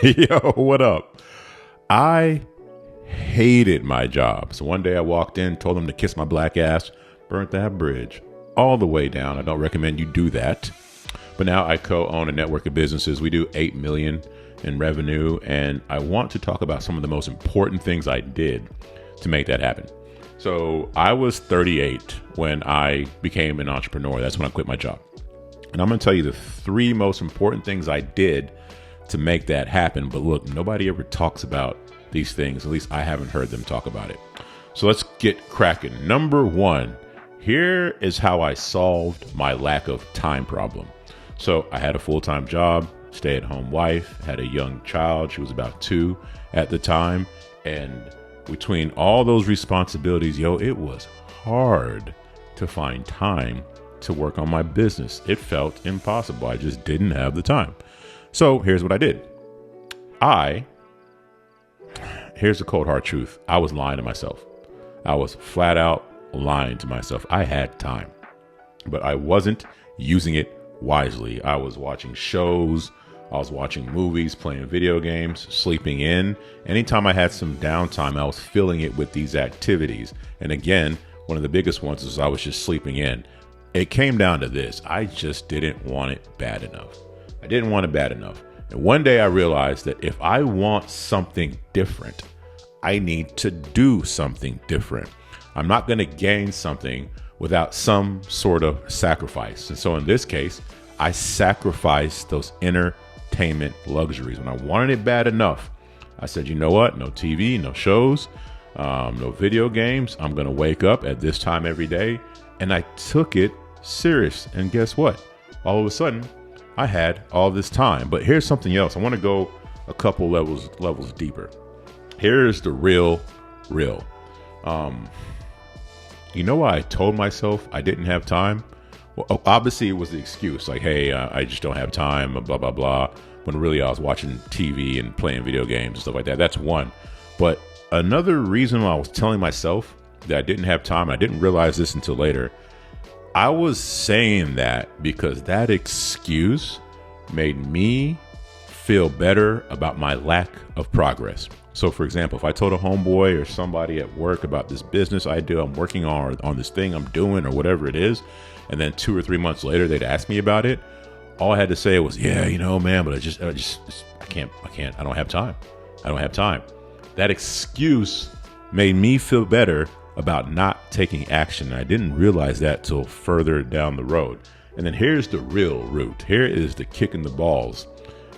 Yo, what up? I hated my job. So one day I walked in, told them to kiss my black ass, burnt that bridge all the way down. I don't recommend you do that. But now I co-own a network of businesses. We do 8 million in revenue. And I want to talk about some of the most important things I did to make that happen. So I was 38 when I became an entrepreneur. That's when I quit my job. And I'm going to tell you the 3 most important things I did to make that happen. But look, nobody ever talks about these things. At least I haven't heard them talk about it. So let's get cracking. Number 1, here is how I solved my lack of time problem. So I had a full-time job, stay-at-home wife, had a young child. She was about 2 at the time. And between all those responsibilities, it was hard to find time to work on my business. It felt impossible. I just didn't have the time. So here's what I did. Here's the cold hard truth. I was lying to myself. I was flat out lying to myself. I had time, but I wasn't using it wisely. I was watching shows. I was watching movies, playing video games, sleeping in. Anytime I had some downtime, I was filling it with these activities. And again, one of the biggest ones is I was just sleeping in. It came down to this. I just didn't want it bad enough. I didn't want it bad enough. And one day I realized that if I want something different, I need to do something different. I'm not going to gain something without some sort of sacrifice. And so in this case, I sacrificed those entertainment luxuries. When I wanted it bad enough, I said, you know what? No TV, no shows, no video games. I'm going to wake up at this time every day. And I took it serious. And guess what? All of a sudden, I had all this time. But here's something else. I want to go a couple levels deeper. Here's the real. You know why I told myself I didn't have time? Well, obviously it was the excuse, like, hey, I just don't have time, blah, blah, blah. When really I was watching TV and playing video games and stuff like that. That's one. But another reason why I was telling myself that I didn't have time, I didn't realize this until later, I was saying that because that excuse made me feel better about my lack of progress. So for example, if I told a homeboy or somebody at work about this business I do, I'm working on this thing I'm doing or whatever it is, and then 2 or 3 months later they'd ask me about it, all I had to say was, yeah, man, but I can't, I don't have time. I don't have time. That excuse made me feel better about not taking action. I didn't realize that till further down the road. And then here's the real root. Here is the kick in the balls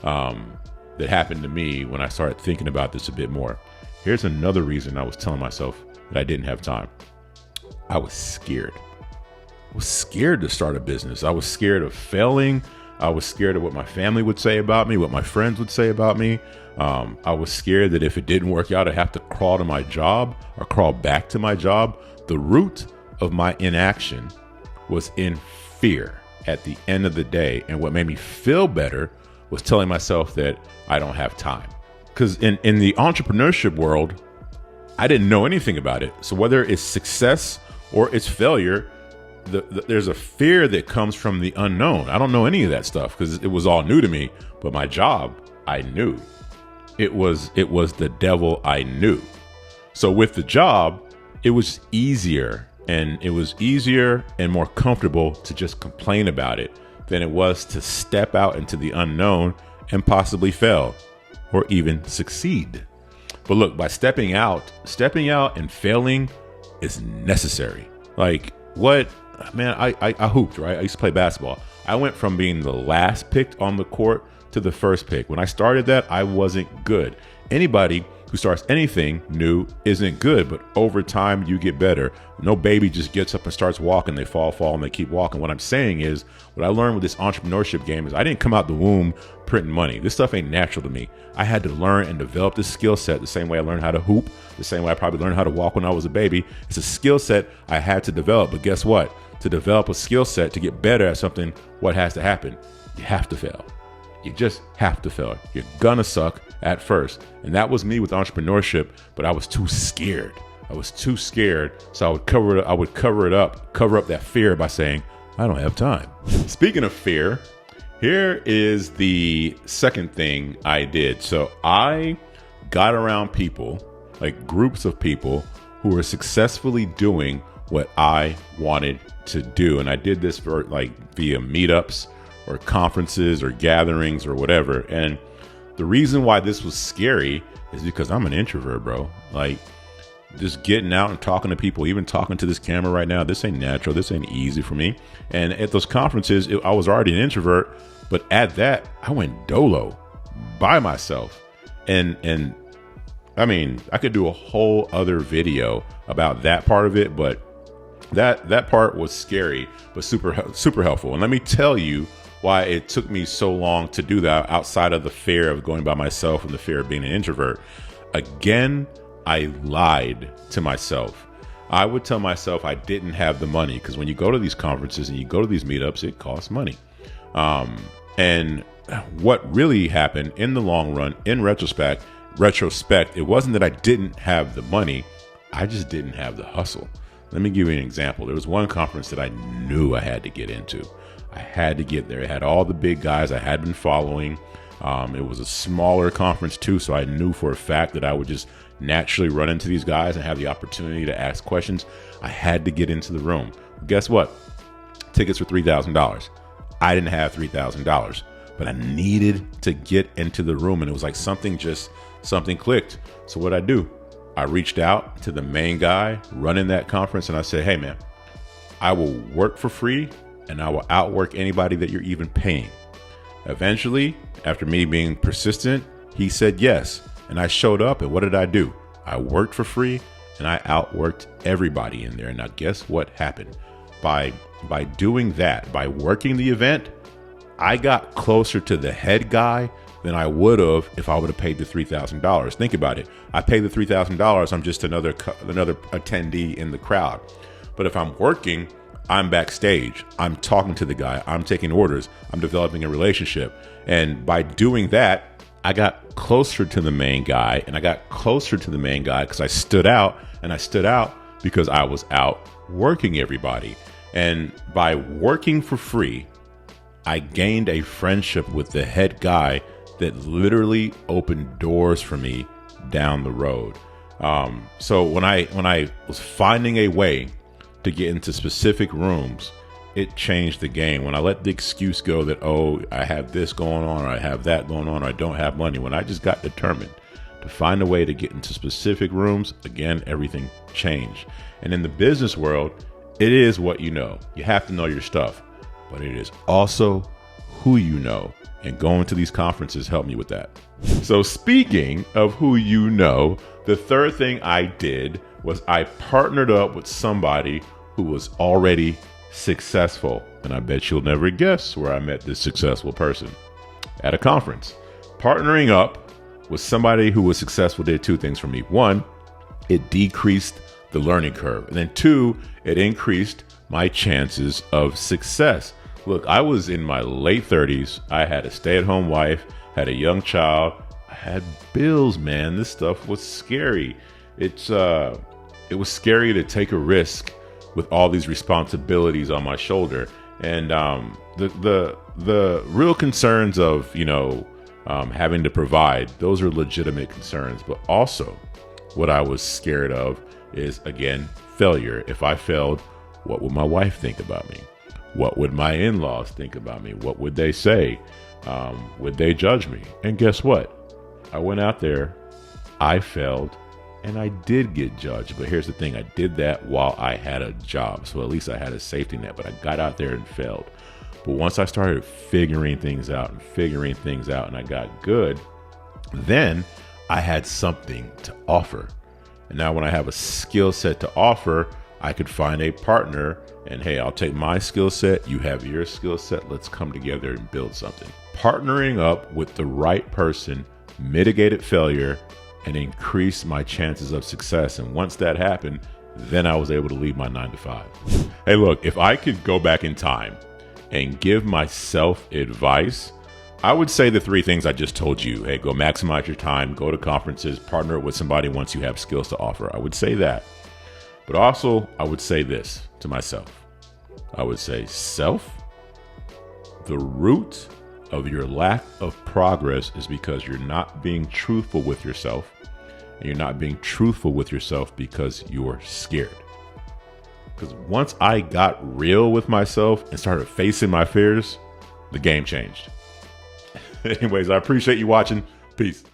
that happened to me when I started thinking about this a bit more. Here's another reason I was telling myself that I didn't have time. I was scared. I was scared to start a business. I was scared of failing. I was scared of what my family would say about me, what my friends would say about me. I was scared that if it didn't work out, I'd have to crawl to my job or crawl back to my job. The root of my inaction was in fear at the end of the day. And what made me feel better was telling myself that I don't have time. Because in the entrepreneurship world, I didn't know anything about it. So whether it's success or it's failure, there's a fear that comes from the unknown. I don't know any of that stuff because it was all new to me. But my job, I knew. It was the devil I knew. So with the job, it was easier and more comfortable to just complain about it than it was to step out into the unknown and possibly fail or even succeed. But look, by stepping out and failing is necessary. Like what, man, I hooped, right? I used to play basketball. I went from being the last picked on the court to the first pick. When I started that, I wasn't good. Anybody who starts anything new isn't good, but over time you get better. No baby just gets up and starts walking. They fall, and they keep walking. What I'm saying is, what I learned with this entrepreneurship game is I didn't come out the womb printing money. This stuff ain't natural to me. I had to learn and develop this skill set the same way I learned how to hoop, the same way I probably learned how to walk when I was a baby. It's a skill set I had to develop. But guess what? To develop a skill set, to get better at something, what has to happen? You have to fail. You just have to fail. You're gonna suck at first. And that was me with entrepreneurship, but I was too scared. So I would cover up that fear by saying, I don't have time. Speaking of fear, Here is the second thing I did. So I got around people, like groups of people who were successfully doing what I wanted to do. And I did this for like via meetups or conferences or gatherings or whatever. And the reason why this was scary is because I'm an introvert, bro. Like just getting out and talking to people, even talking to this camera right now, this ain't natural. This ain't easy for me. And at those conferences, I was already an introvert, but at that, I went dolo by myself. And I mean, I could do a whole other video about that part of it, but that part was scary, but super helpful. And let me tell you why it took me so long to do that, outside of the fear of going by myself and the fear of being an introvert. Again, I lied to myself. I would tell myself I didn't have the money, because when you go to these conferences and you go to these meetups, it costs money. And what really happened in the long run, in retrospect, it wasn't that I didn't have the money. I just didn't have the hustle. Let me give you an example. There was one conference that I knew I had to get into. I had to get there. It had all the big guys I had been following. It was a smaller conference too, so I knew for a fact that I would just naturally run into these guys and have the opportunity to ask questions. I had to get into the room. Guess what? Tickets were $3,000. I didn't have $3,000, but I needed to get into the room, and it was like something clicked. So what I do? I reached out to the main guy running that conference, and I said, "Hey man, I will work for free and I will outwork anybody that you're even paying." Eventually, after me being persistent, he said yes. And I showed up, and what did I do? I worked for free and I outworked everybody in there. Now guess what happened? By doing that, by working the event, I got closer to the head guy than I would have if I would have paid the $3,000. Think about it. I paid the $3,000. I'm just another attendee in the crowd. But if I'm working, I'm backstage. I'm talking to the guy. I'm taking orders. I'm developing a relationship. And by doing that, I got closer to the main guy, and I got closer to the main guy because I stood out, and I stood out because I was out working everybody. And by working for free, I gained a friendship with the head guy that literally opened doors for me down the road. So when I was finding a way to get into specific rooms, it changed the game. When I let the excuse go that, oh, I have this going on, or I have that going on, or I don't have money, when I just got determined to find a way to get into specific rooms, again, everything changed. And in the business world, it is what you know. You have to know your stuff, but it is also who you know. And going to these conferences helped me with that. So speaking of who you know, the third thing I did was I partnered up with somebody who was already successful. And I bet you'll never guess where I met this successful person. At a conference. Partnering up with somebody who was successful did two things for me. One, it decreased the learning curve. And then two, it increased my chances of success. Look, I was in my late 30s. I had a stay-at-home wife, had a young child. I had bills, man. This stuff was scary. It was scary to take a risk with all these responsibilities on my shoulder. And the real concerns of, having to provide, those are legitimate concerns. But also what I was scared of is, again, failure. If I failed, what would my wife think about me? What would my in-laws think about me? What would they say? Would they judge me? And guess what? I went out there, I failed, and I did get judged. But here's the thing. I did that while I had a job. So at least I had a safety net, but I got out there and failed. But once I started figuring things out, and I got good, then I had something to offer. And now when I have a skill set to offer, I could find a partner and, hey, I'll take my skill set. You have your skill set. Let's come together and build something. Partnering up with the right person mitigated failure and increased my chances of success. And once that happened, then I was able to leave my 9-to-5. Hey, look, if I could go back in time and give myself advice, I would say the three things I just told you. Hey, go maximize your time, go to conferences, partner with somebody once you have skills to offer. I would say that. But also, I would say this to myself. I would say, self, the root of your lack of progress is because you're not being truthful with yourself. And you're not being truthful with yourself because you're scared. Because once I got real with myself and started facing my fears, the game changed. Anyways, I appreciate you watching. Peace.